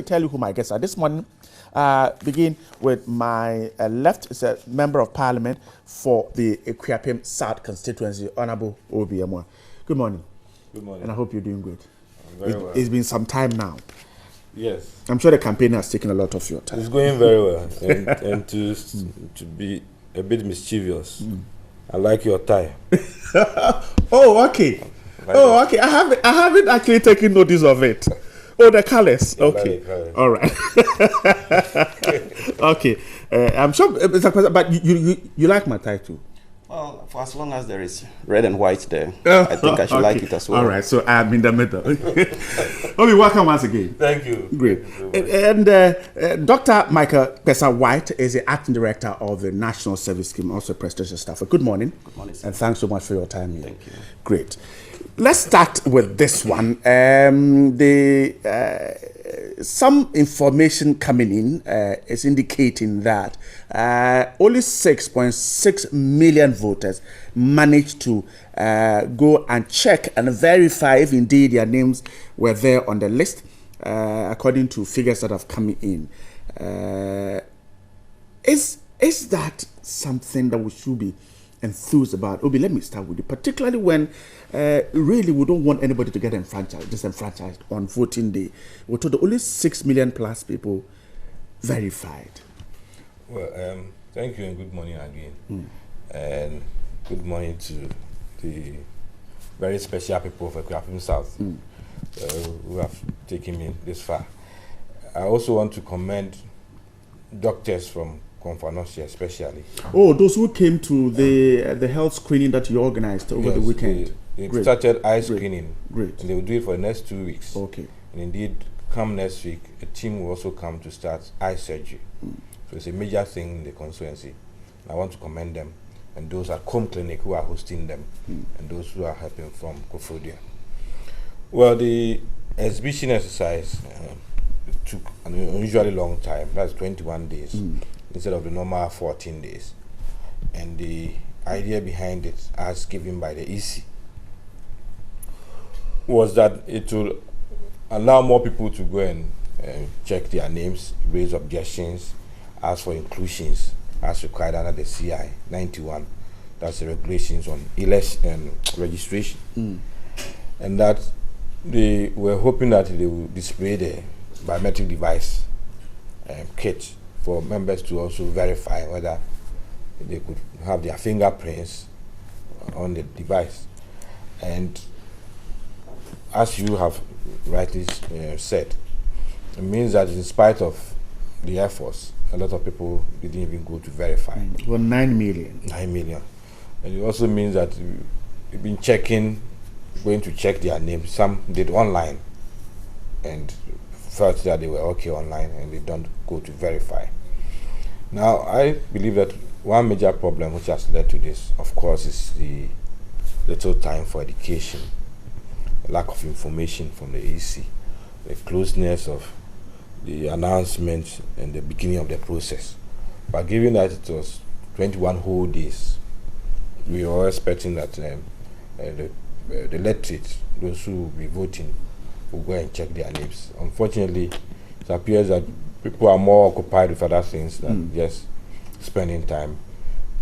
me tell you who my guests are. This morning, begin with my left is a member of parliament for the Akuapem South constituency, Honorable Obi Amwa. Good morning. Good morning. And I hope you're doing good. Very well. It's been some time now. Yes. I'm sure the campaign has taken a lot of your time. It's going very well. and to be a bit mischievous, I like your tie. Oh, okay. Oh, okay. I haven't actually taken notice of it. Oh, the colors. Okay. Like the colours. All right. Okay. I'm sure, but you like my tie too. Well, for as long as there is red and white there, I think I should like it as well. All right. So I'm in the middle. Obi, welcome once again. Thank you. Great. Thank you And Dr. Michael Pesa White is the acting director of the National Service Scheme, also a prestigious staffer. Good morning. Good morning, sir. And thanks so much for your time here. Thank you. Great. Let's start with this one. Some information coming in is indicating that only 6.6 million voters managed to go and check and verify if indeed their names were there on the list, according to figures that have come in. Is that something that we should be enthused about? Obi, let me start with you, particularly when really we don't want anybody to get disenfranchised on voting day. We're told that only 6 million plus people verified. Well, thank you and good morning again. And good morning to the very special people of Akuapem South who have taken me this far. I also want to commend doctors from Konfanosia especially. Oh, those who came to the health screening that you organized over the weekend. They started eye screening. Great. And they will do it for the next 2 weeks. Okay. And indeed, come next week, a team will also come to start eye surgery. So it's a major thing in the constituency. I want to commend them and those at Home Clinic who are hosting them and those who are helping from Kofodia. Well, the exhibition exercise took an unusually long time. That's 21 days instead of the normal 14 days. And the idea behind it, as given by the EC, was that it will allow more people to go and check their names, raise objections, ask for inclusions as required under the CI 91. That's the regulations on election registration. And that they were hoping that they will display the biometric device kit for members to also verify whether they could have their fingerprints on the device. And as you have rightly said, it means that in spite of the efforts, a lot of people didn't even go to verify. Well, 9 million. 9 million. And it also means that we've been checking, going to check their names. Some did online and felt that they were okay online and they don't go to verify. Now, I believe that one major problem which has led to this, of course, is the little time for education, lack of information from the EC, the closeness of the announcement and the beginning of the process. But given that it was 21 whole days, we were expecting that the literate, those who will be voting, will go and check their names. Unfortunately, it appears that people are more occupied with other things than just spending time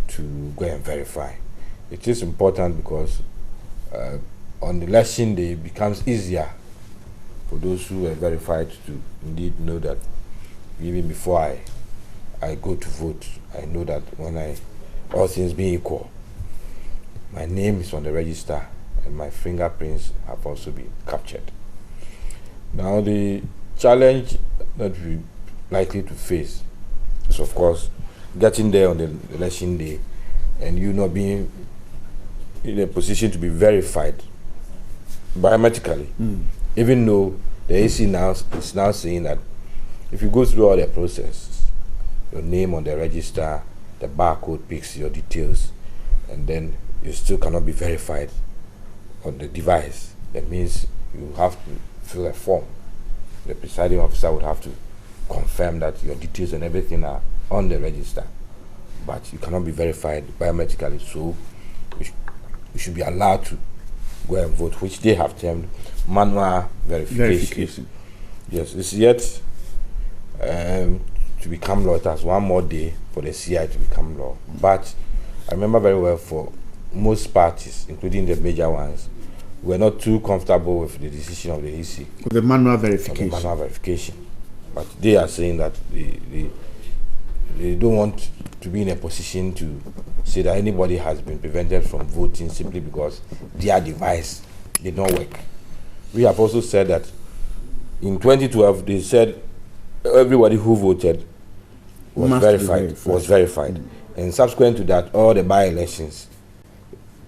to go and verify. It is important because on the election day, it becomes easier for those who are verified to indeed know that even before I go to vote, I know that when all things being equal, my name is on the register and my fingerprints have also been captured. Now the challenge that we're likely to face is, of course, getting there on the election day and you not being in a position to be verified biometrically, even though the AC now is now saying that if you go through all the processes, your name on the register, the barcode picks your details, and then you still cannot be verified on the device. That means you have to fill a form. The presiding officer would have to confirm that your details and everything are on the register, but you cannot be verified biometrically, so you should be allowed to go and vote, which they have termed manual verification. Yes, it's yet to become law. It has one more day for the CI to become law. But I remember very well for most parties, including the major ones, were not too comfortable with the decision of the EC. With the manual verification. The manual verification. But they are saying that they don't want to be in a position to say that anybody has been prevented from voting simply because their device did not work. We have also said that in 2012, they said everybody who voted was verified. And subsequent to that, all the by-elections,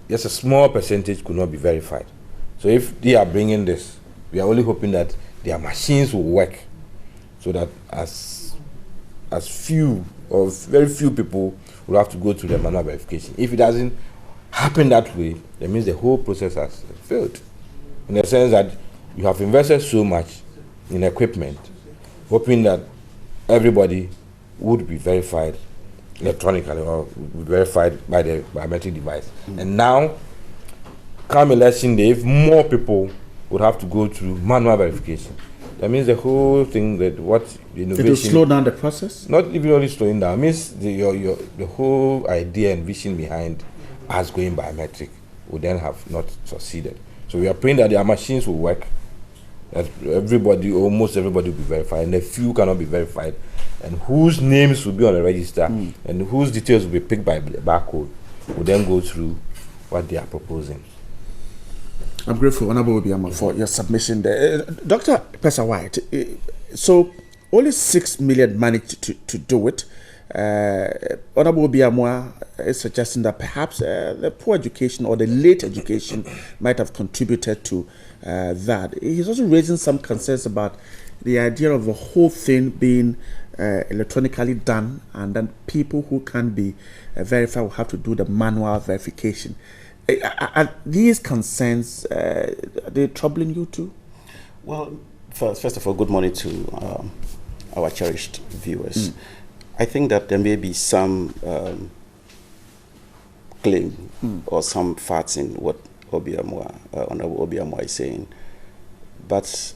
just a small percentage could not be verified. So if they are bringing this, we are only hoping that their machines will work so that as few or very few people will have to go through the manual verification. If it doesn't happen that way, that means the whole process has failed. In the sense that you have invested so much in equipment, hoping that everybody would be verified electronically or be verified by the biometric device. And now, come election day, if more people would have to go through manual verification, that means the whole thing, that what the innovation... It will slow down the process? Not even only slowing down, it means the whole idea and vision behind us going biometric would then have not succeeded. So we are praying that their machines will work, that everybody, almost everybody will be verified, and a few cannot be verified, and whose names will be on the register and whose details will be picked by the barcode will then go through what they are proposing. I'm grateful, Honorable Obiama, for your submission there. Dr. Pesa White, so only 6 million managed to do it. Honorable Obiama is suggesting that perhaps the poor education or the late education might have contributed to that. He's also raising some concerns about the idea of the whole thing being electronically done, and then people who can be verified will have to do the manual verification. Are these concerns, are they troubling you too? Well, first of all, good morning to our cherished viewers. I think that there may be some claim or some facts in what Honorable Obiama is saying, but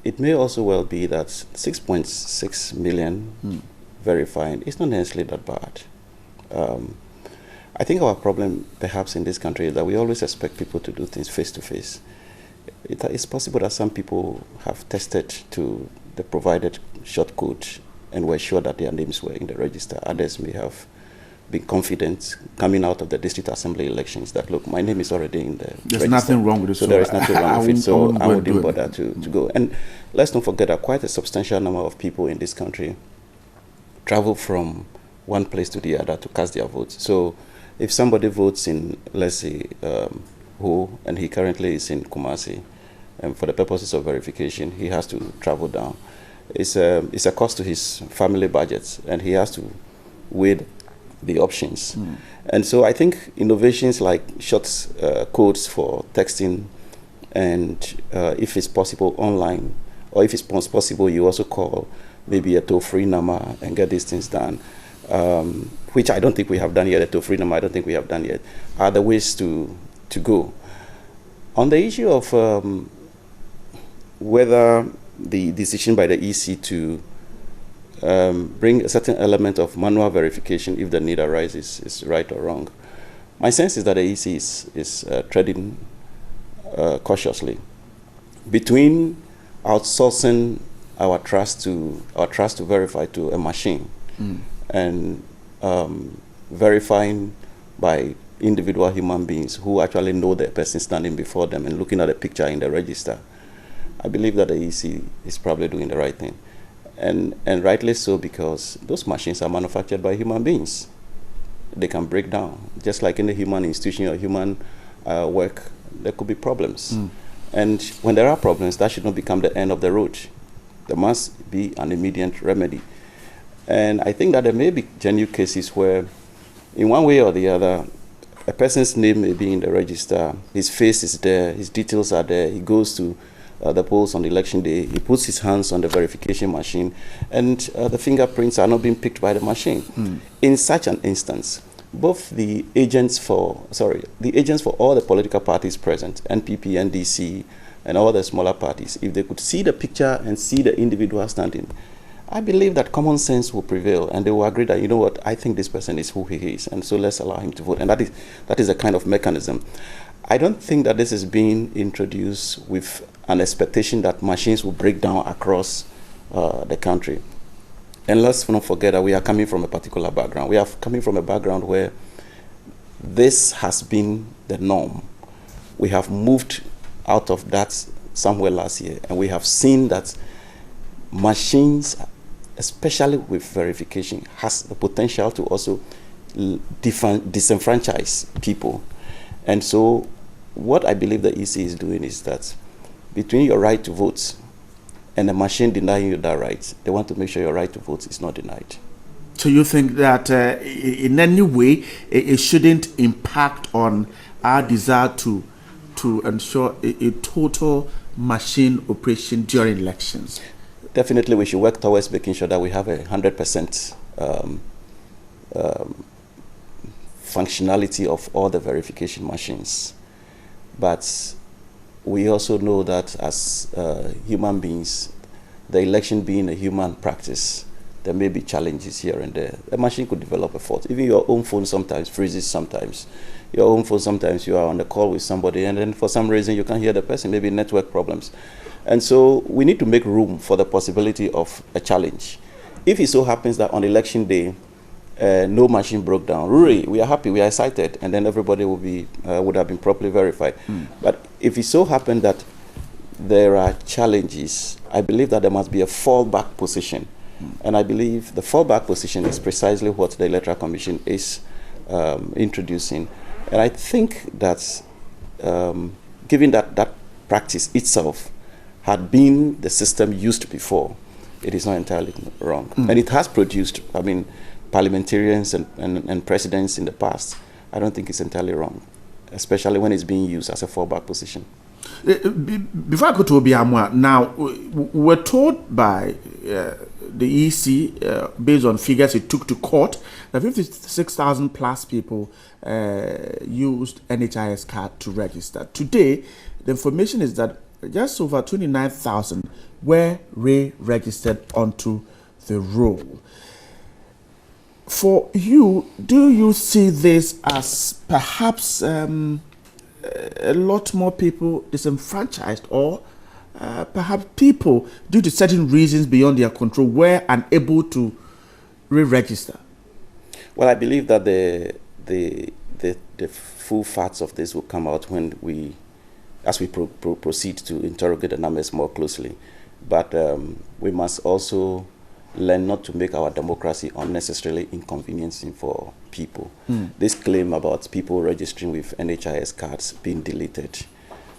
it may also well be that 6.6 million verifying is not necessarily that bad. I think our problem perhaps in this country is that we always expect people to do things face to face. It's possible that some people have tested to the provided shortcode and were sure that their names were in the register. Others may have been confident coming out of the district assembly elections that, look, my name is already in the There's register. nothing wrong with it. So there is nothing wrong with it. So I wouldn't bother to go. And let's not forget that quite a substantial number of people in this country travel from one place to the other to cast their votes. So if somebody votes in, let's say, Ho, and he currently is in Kumasi, and for the purposes of verification, he has to travel down. It's a cost to his family budget, and he has to weigh the options. And so I think innovations like short codes for texting, and if it's possible online, or if it's possible, you also call maybe a toll-free number and get these things done, which I don't think we have done yet. A toll-free number I don't think we have done yet, are the ways to go. On the issue of whether the decision by the EC to bring a certain element of manual verification if the need arises is right or wrong, my sense is that the EC is treading cautiously between outsourcing our trust to verify to a machine and verifying by individual human beings who actually know the person standing before them and looking at the picture in the register. I believe that the EC is probably doing the right thing, and rightly so, because those machines are manufactured by human beings. They can break down, just like in the human institution or human work. There could be problems, and when there are problems, that should not become the end of the road. There must be an immediate remedy, and I think that there may be genuine cases where, in one way or the other, a person's name may be in the register, his face is there, his details are there, he goes to the polls on the election day, he puts his hands on the verification machine, and the fingerprints are not being picked by the machine. In such an instance, both the agents for all the political parties present, NPP, NDC, and all the smaller parties, if they could see the picture and see the individual standing, I believe that common sense will prevail, and they will agree that, you know what, I think this person is who he is, and so let's allow him to vote. And that is a kind of mechanism. I don't think that this is being introduced with an expectation that machines will break down across the country. And let's not forget that we are coming from a particular background. We are coming from a background where this has been the norm. We have moved out of that somewhere last year, and we have seen that machines, especially with verification, has the potential to also disenfranchise people. And so what I believe the EC is doing is that between your right to vote and a machine denying you that right, they want to make sure your right to vote is not denied. So you think that in any way it shouldn't impact on our desire to ensure a total machine operation during elections? Definitely, we should work towards making sure that we have 100% functionality of all the verification machines. But we also know that as human beings, the election being a human practice, there may be challenges here and there. A machine could develop a fault. Even your own phone sometimes freezes sometimes. Your own phone, sometimes you are on the call with somebody and then for some reason you can't hear the person, maybe network problems. And so we need to make room for the possibility of a challenge. If it so happens that on election day, no machine broke down, really, we are happy, we are excited, and then everybody would have been properly verified. But if it so happened that there are challenges, I believe that there must be a fallback position. And I believe the fallback position is precisely what the Electoral Commission is introducing. And I think that given that practice itself had been the system used before, it is not entirely wrong. And it has produced, I mean, parliamentarians and presidents in the past. I don't think it's entirely wrong, especially when it's being used as a fallback position. Before I go to Obiamwa, now we're told by the EC, based on figures it took to court, that 56,000 plus people used NHIS card to register. Today, the information is that just over 29,000 were re-registered onto the roll. For you, do you see this as perhaps a lot more people disenfranchised, or perhaps people, due to certain reasons beyond their control, were unable to re-register? Well, I believe that the full facts of this will come out when as we proceed to interrogate the numbers more closely. But we must also learn not to make our democracy unnecessarily inconveniencing for people. This claim about people registering with NHIS cards being deleted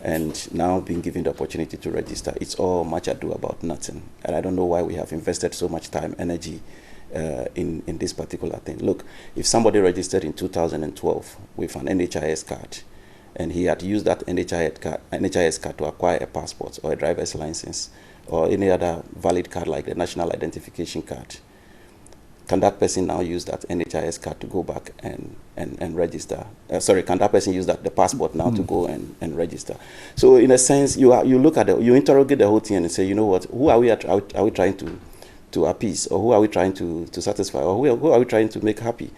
and now being given the opportunity to register, it's all much ado about nothing. And I don't know why we have invested so much time, energy in this particular thing. Look, if somebody registered in 2012 with an NHIS card and he had used that NHIS card to acquire a passport or a driver's license or any other valid card like the national identification card, can that person now use that NHIS card to go back and register? Can that person use the passport now to go and register? So in a sense, you look at you interrogate the whole thing and say, you know what, who are we trying to appease, or who are we trying to satisfy, or who are we trying to make happy?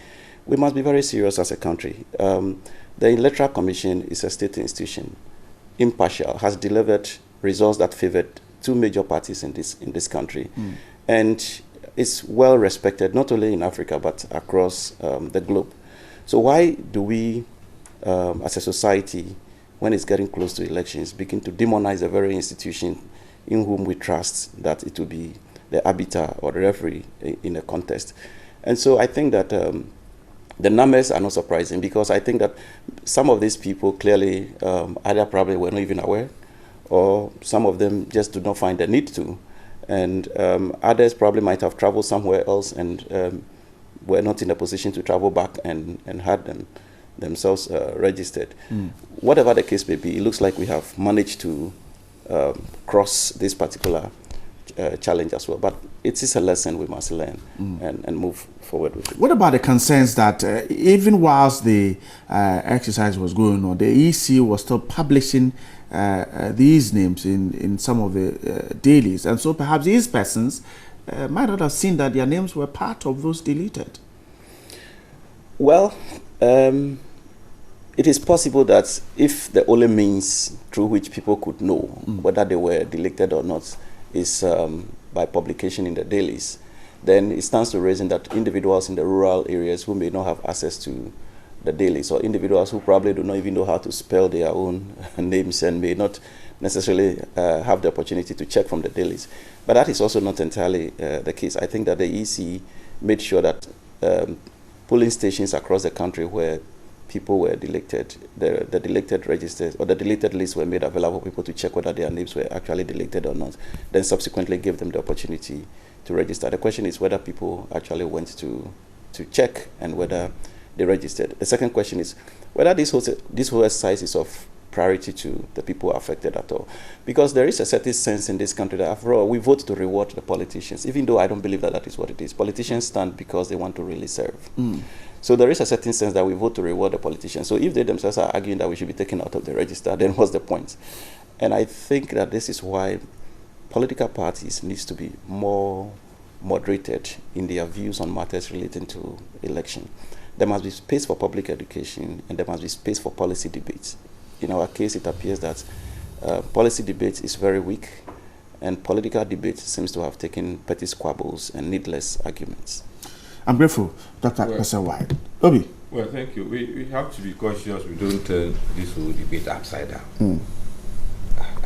We must be very serious as a country. The Electoral Commission is a state institution, impartial, has delivered results that favored two major parties in this country, and it's well respected not only in Africa but across the globe. So why do we, as a society, when it's getting close to elections, begin to demonize a very institution in whom we trust that it will be the arbiter or the referee in a contest? And so I think that the numbers are not surprising, because I think that some of these people clearly either probably were not even aware, or some of them just do not find the need to. And others probably might have traveled somewhere else and were not in a position to travel back and had themselves registered. Whatever the case may be, it looks like we have managed to cross this particular challenge as well. But it is a lesson we must learn and move forward with it. What about the concerns that even whilst the exercise was going on, the EC was still publishing these names in some of the dailies, and so perhaps these persons might not have seen that their names were part of those deleted. Well, it is possible that if the only means through which people could know whether they were deleted or not is by publication in the dailies, then it stands to reason that individuals in the rural areas who may not have access to the dailies, or individuals who probably do not even know how to spell their own names and may not necessarily have the opportunity to check from the dailies. But that is also not entirely the case. I think that the EC made sure that polling stations across the country where people were deleted, the deleted registers or the deleted lists were made available for people to check whether their names were actually deleted or not, then subsequently gave them the opportunity to register. The question is whether people actually went to check and whether they registered. The second question is whether this whole exercise is of priority to the people affected at all. Because there is a certain sense in this country that after all, we vote to reward the politicians, even though I don't believe that that is what it is. Politicians stand because they want to really serve. So there is a certain sense that we vote to reward the politicians. So if they themselves are arguing that we should be taken out of the register, then what's the point? And I think that this is why political parties needs to be more moderated in their views on matters relating to election. There must be space for public education and there must be space for policy debates. In our case, it appears that policy debate is very weak and political debate seems to have taken petty squabbles and needless arguments. I'm grateful, Dr. Professor White. Obi. Well, thank you. We have to be cautious. We don't turn this whole debate upside down.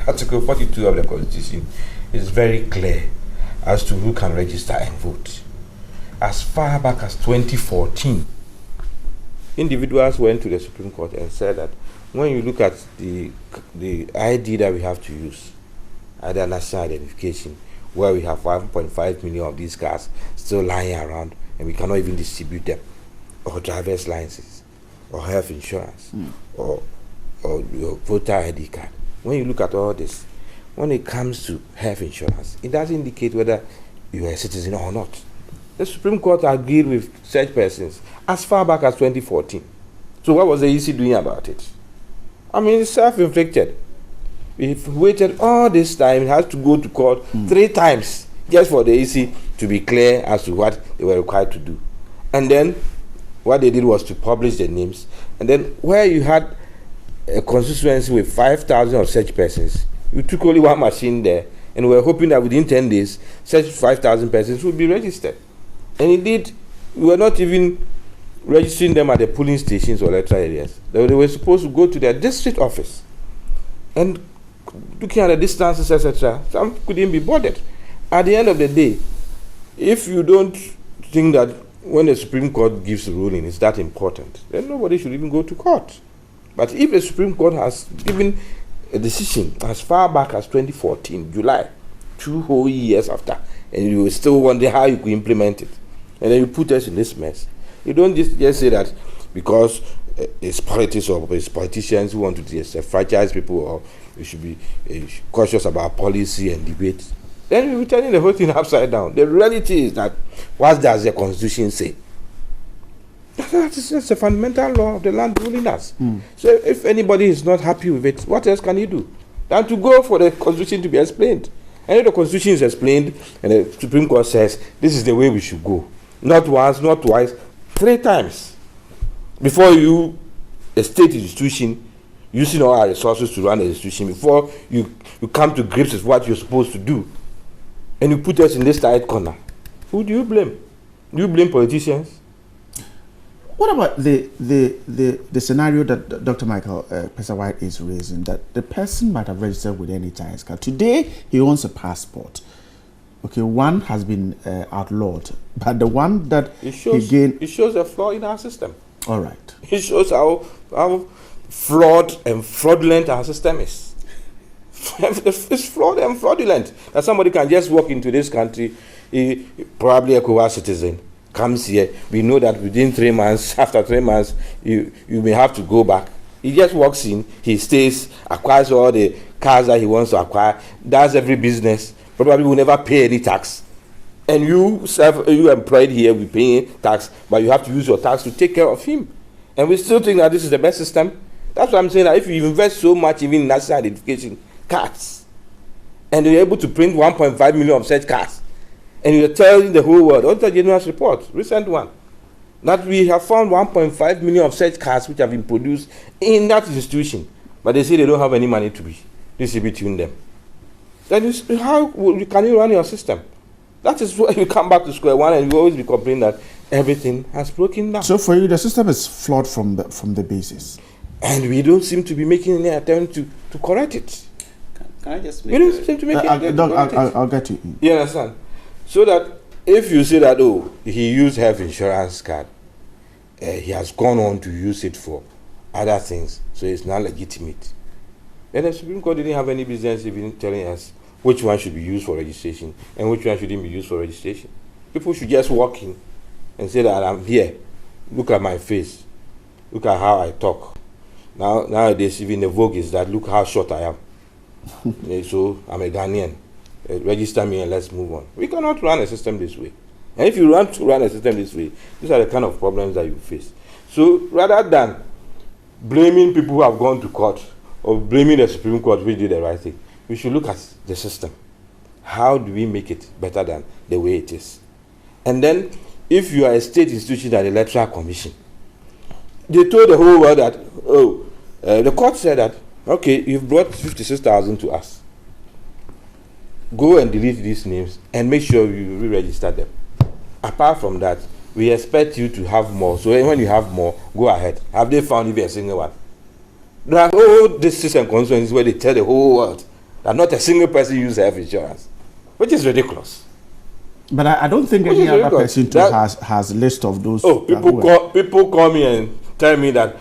Article 42 of the Constitution is very clear as to who can register and vote. As far back as 2014, individuals went to the Supreme Court and said that when you look at the ID that we have to use, either national identification, where we have 5.5 million of these cars still lying around and we cannot even distribute them, or driver's licenses, or health insurance, or your voter ID card. When you look at all this, when it comes to health insurance, it doesn't indicate whether you are a citizen or not. The Supreme Court agreed with such persons as far back as 2014. So what was the EC doing about it? I mean, it's self-inflicted. We've waited all this time. It has to go to court 3 times just for the EC to be clear as to what they were required to do. And then what they did was to publish the names. And then where you had a constituency with 5,000 of such persons, you took only one machine there, and we were hoping that within 10 days, such 5,000 persons would be registered. And indeed, we were not even registering them at the polling stations or electoral areas. They were supposed to go to their district office. And looking at the distances, etc., some couldn't be bothered. At the end of the day, if you don't think that when the Supreme Court gives a ruling is that important, then nobody should even go to court. But if the Supreme Court has given a decision as far back as 2014, July, 2 whole years after, and you still wonder how you could implement it, and then you put us in this mess, you don't just say that because it's politics or it's politicians who want to disenfranchise people, or you should be cautious about policy and debate. Then you're turning the whole thing upside down. The reality is that what does the Constitution say? That's a fundamental law of the land ruling us. So if anybody is not happy with it, what else can you do than to go for the Constitution to be explained? And if the Constitution is explained and the Supreme Court says this is the way we should go, not once, not twice, 3 times before you, a state institution, using all our resources to run the institution, before you come to grips with what you're supposed to do, and you put us in this tight corner, who do you blame? Do you blame politicians? What about the scenario that Dr. Michael Professor White is raising, that the person might have registered with any Chinese card. Today, he owns a passport. Okay, one has been outlawed, but the one that it shows a flaw in our system. All right. It shows how flawed and fraudulent our system is. It's flawed and fraudulent that somebody can just walk into this country, probably a ECOWAS citizen, comes here. We know that within 3 months, after 3 months, you may have to go back. He just walks in, he stays, acquires all the cars that he wants to acquire, does every business, probably will never pay any tax. And you employed here, we pay tax, but you have to use your tax to take care of him. And we still think that this is the best system. That's what I'm saying, that if you invest so much even in national identification cards, and you're able to print 1.5 million of such cards, And you're telling the whole world, Auditor General's report, recent one, that we have found 1.5 million of such cards which have been produced in that institution, but they say they don't have any money to be distributing them. Then how can you run your system? That is where you come back to square one, and you always be complaining that everything has broken down. So for you, the system is flawed from the basis. And we don't seem to be making any attempt to correct it. Can I just We don't seem to make any attempt to correct it. I'll get you. You understand? So that if you say that, oh, he used health insurance card, he has gone on to use it for other things, so it's not legitimate. Then the Supreme Court didn't have any business even telling us which one should be used for registration and which one shouldn't be used for registration. People should just walk in and say that I'm here. Look at my face. Look at how I talk. Nowadays, even the vogue is that look how short I am. So I'm a Ghanaian. Register me and let's move on. We cannot run a system this way. And if you want to run a system this way, these are the kind of problems that you face. So rather than blaming people who have gone to court or blaming the Supreme Court which did the right thing, we should look at the system. How do we make it better than the way it is? And then, if you are a state institution like the Electoral Commission, they told the whole world that, the court said that, okay, you've brought 56,000 to us. Go and delete these names and make sure you re-register them. Apart from that, we expect you to have more. So when you have more, go ahead. Have they found even a single one? There are all these system concerns where they tell the whole world that not a single person uses health insurance, which is ridiculous. But I don't think any other person has a list of those. Oh, people call me and tell me that,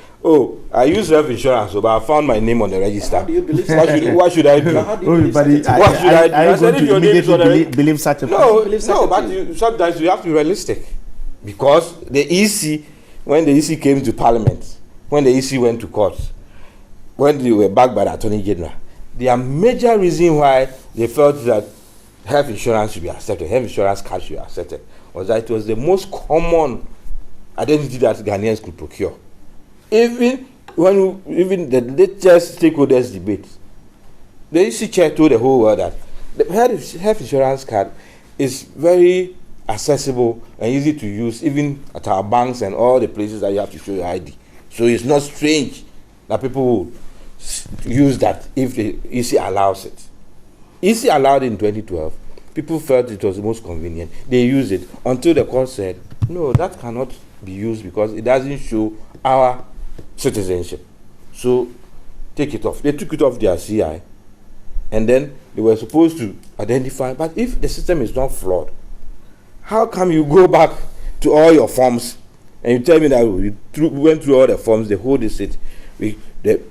I use health insurance, but I found my name on the register. How do you believe what should I do? What should I going to immediately believe such a person? No, but sometimes you have to be realistic. Because the EC, when the EC came to Parliament, when the EC went to court, when they were backed by the Attorney General, their major reason why they felt that health insurance should be accepted, health insurance card should be accepted, was that it was the most common identity that Ghanaians could procure. Even the latest stakeholders debate, the EC chair told the whole world that the health insurance card is very accessible and easy to use, even at our banks and all the places that you have to show your ID. So it's not strange that people will use that if the EC allows it. EC allowed it in 2012. People felt it was the most convenient. They used it until the court said, no, that cannot be used because it doesn't show our citizenship. So take it off. They took it off their CI, and then they were supposed to identify. But if the system is not flawed, how come you go back to all your forms and you tell me that we went through all the forms, the whole deceit?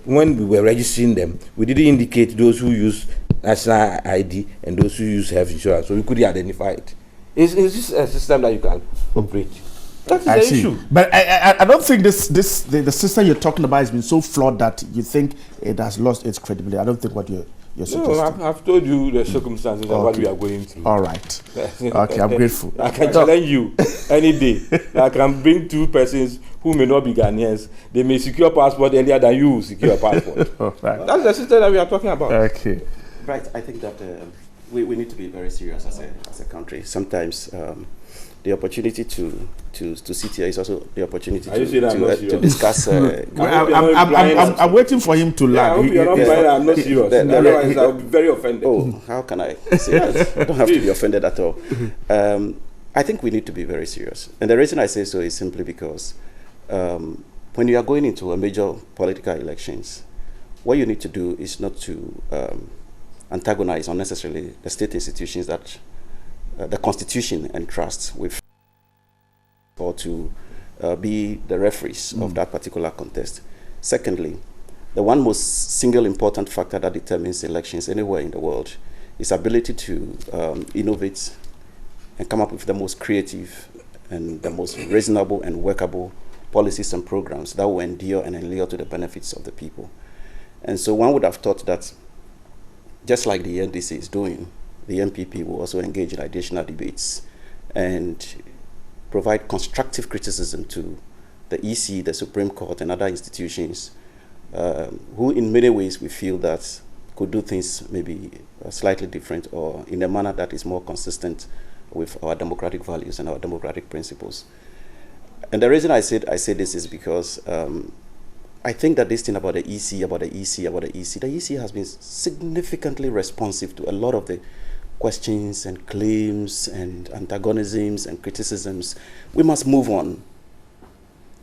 When we were registering them, we didn't indicate those who use national ID and those who use health insurance, so we couldn't identify it. Is this a system that you can operate? That is the issue. But I don't think the system you're talking about has been so flawed that you think it has lost its credibility. I don't think what you're suggesting. No, I've told you the circumstances and what we are going through. All right. Okay, I'm grateful. I can challenge you any day. I can bring two persons who may not be Ghanaians. They may secure passport earlier than you secure a passport. Right. That's the system that we are talking about. Okay. Right. I think that we need to be very serious as a country. Sometimes the opportunity to sit here is also the opportunity to discuss. I'm waiting for him to land. I hope you're not blind. I'm not serious. Otherwise, I'll be very offended. Oh, how can I say that? I don't have to be offended at all. I think we need to be very serious. And the reason I say so is simply because when you are going into a major political elections, what you need to do is not to antagonize unnecessarily the state institutions that the Constitution entrusts with, or to be the referees of that particular contest. Secondly, the one most single important factor that determines elections anywhere in the world is ability to innovate and come up with the most creative and the most reasonable and workable policies and programs that will endure and inure to the benefits of the people. And so one would have thought that just like the NDC is doing, the NPP will also engage in additional debates and provide constructive criticism to the EC, the Supreme Court, and other institutions who in many ways we feel that could do things maybe slightly different or in a manner that is more consistent with our democratic values and our democratic principles. And the reason I say this is because I think that this thing about the EC the EC has been significantly responsive to a lot of the questions and claims and antagonisms and criticisms. We must move on.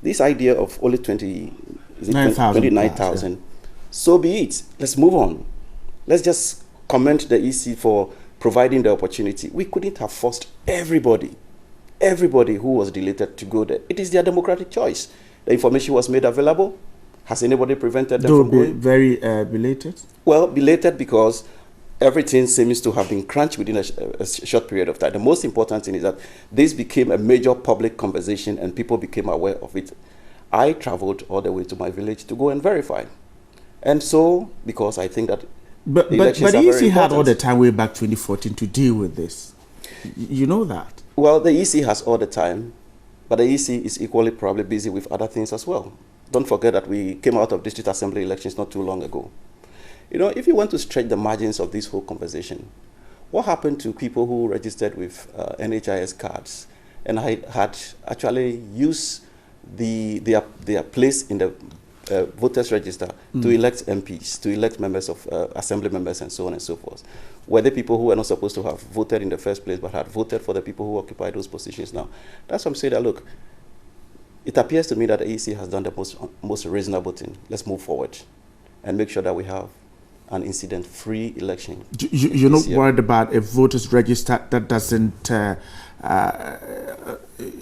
This idea of only 29,000, yeah. So be it. Let's move on. Let's just commend the EC for providing the opportunity. We couldn't have forced everybody who was deleted to go there. It is their democratic choice. The information was made available. Has anybody prevented them from going? Very belated? Well, belated because everything seems to have been crunched within a short period of time. The most important thing is that this became a major public conversation and people became aware of it. I traveled all the way to my village to go and verify. And so, because I think that But the EC had all the time way back 2014 to deal with this. You know that. Well, the EC has all the time, but the EC is equally probably busy with other things as well. Don't forget that we came out of district assembly elections not too long ago. You know, if you want to stretch the margins of this whole conversation, what happened to people who registered with NHIS cards and had actually used their place in the voters register to elect MPs, to elect members of assembly members and so on and so forth? Were they people who were not supposed to have voted in the first place but had voted for the people who occupy those positions now? That's why I'm saying that, look, it appears to me that the EC has done the most reasonable thing. Let's move forward and make sure that we have an incident-free election. You're not worried about a voters register that doesn't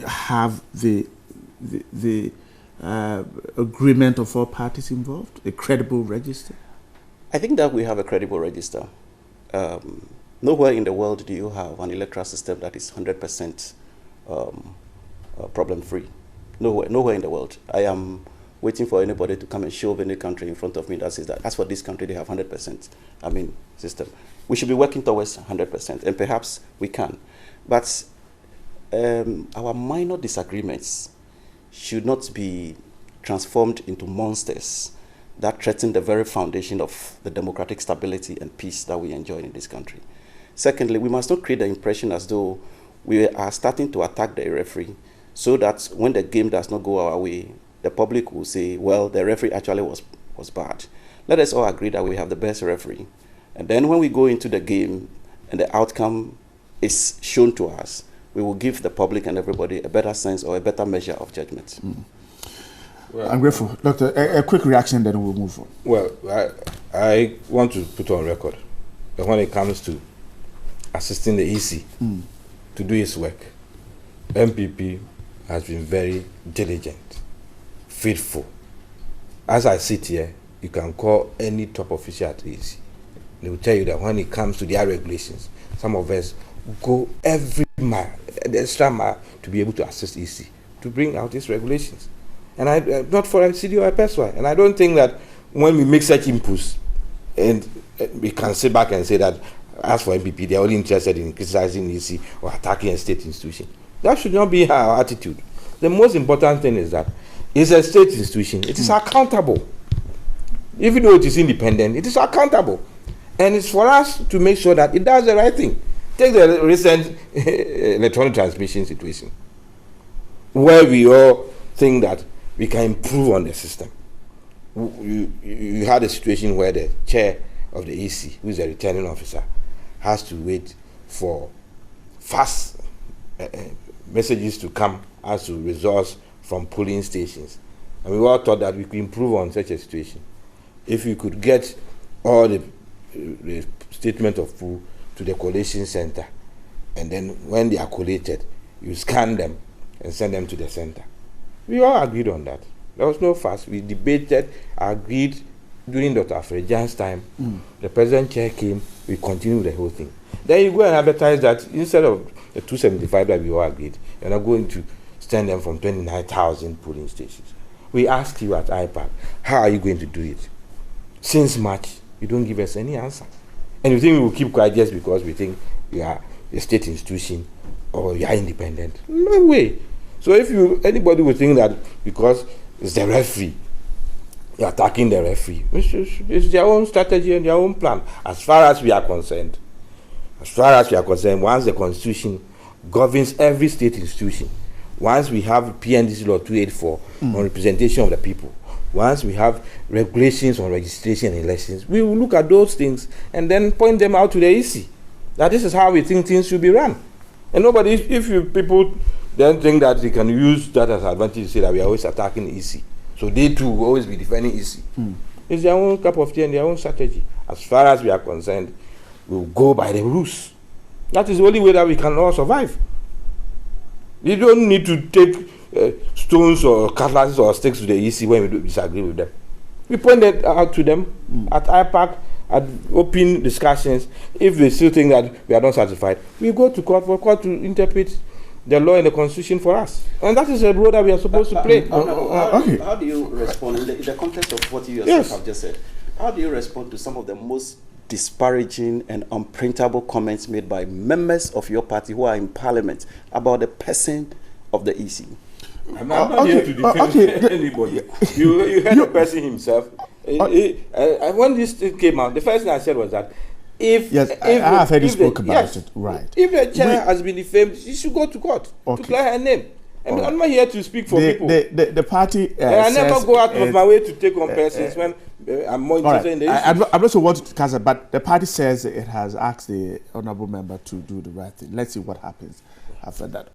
have the agreement of all parties involved, a credible register? I think that we have a credible register. Nowhere in the world do you have an electoral system that is 100% problem-free. Nowhere in the world. I am waiting for anybody to come and show any country in front of me that says that as for this country, they have 100%, system. We should be working towards 100%, and perhaps we can. But our minor disagreements should not be transformed into monsters that threaten the very foundation of the democratic stability and peace that we enjoy in this country. Secondly, we must not create the impression as though we are starting to attack the referee so that when the game does not go our way, the public will say, well, the referee actually was bad. Let us all agree that we have the best referee. And then when we go into the game and the outcome is shown to us, we will give the public and everybody a better sense or a better measure of judgment. Well, I'm grateful. Doctor, a quick reaction, then we'll move on. Well, I want to put on record that when it comes to assisting the EC to do its work, MPP has been very diligent, faithful. As I sit here, you can call any top official at the EC. They will tell you that when it comes to their regulations, some of us go every mile, the extra mile, to be able to assist EC to bring out these regulations. And not for CDO or PSY. And I don't think that when we make such inputs, and we can sit back and say that as for MPP, they're only interested in criticizing EC or attacking a state institution. That should not be our attitude. The most important thing is that it's a state institution. It is accountable. Even though it is independent, it is accountable. And it's for us to make sure that it does the right thing. Take the recent electronic transmission situation, where we all think that we can improve on the system. You had a situation where the chair of the EC, who is a returning officer, has to wait for fast messages to come as to results from polling stations. And we all thought that we could improve on such a situation if we could get all the statement of poll to the collation center, and then when they are collated, you scan them and send them to the center. We all agreed on that. There was no fuss. We debated, agreed during Dr. Afrejan's time. The president chair came, we continued the whole thing. Then you go and advertise that instead of the 275 that we all agreed, you're not going to send them from 29,000 polling stations. We asked you at IPAC, how are you going to do it? Since March, you don't give us any answer. And you think we will keep quiet just because we think you are a state institution or you are independent? No way. So if anybody would think that because it's the referee, you're attacking the referee, it's their own strategy and their own plan. As far as we are concerned, once the Constitution governs every state institution. Once we have PNDC Law 284 on representation of the people, once we have regulations on registration and elections, we will look at those things and then point them out to the EC. That this is how we think things should be run. And nobody, if you people then think that they can use that as advantage to say that we are always attacking the EC, so they too will always be defending EC. It's their own cup of tea and their own strategy. As far as we are concerned, we will go by the rules. That is the only way that we can all survive. You don't need to take stones or cutlasses or sticks to the EC when we disagree with them. We point that out to them at IPAC, at open discussions. If they still think that we are not satisfied, we go to court for court to interpret the law and the constitution for us. And that is a role that we are supposed to play. How do you respond, in the context of what you yourself have just said, how do you respond to some of the most disparaging and unprintable comments made by members of your party who are in parliament about the person of the EC? I'm not here to defend anybody. You heard the person himself. When this thing came out, the first thing I said was that if I have heard you spoke about it, right? If the chair has been defamed, she should go to court to clear her name. And I'm not here to speak for people. The party. I never go out of my way to take on persons when I'm more interested in the issue. I'm not sure what to cancel, but the party says it has asked the honourable member to do the right thing. Let's see what happens after that.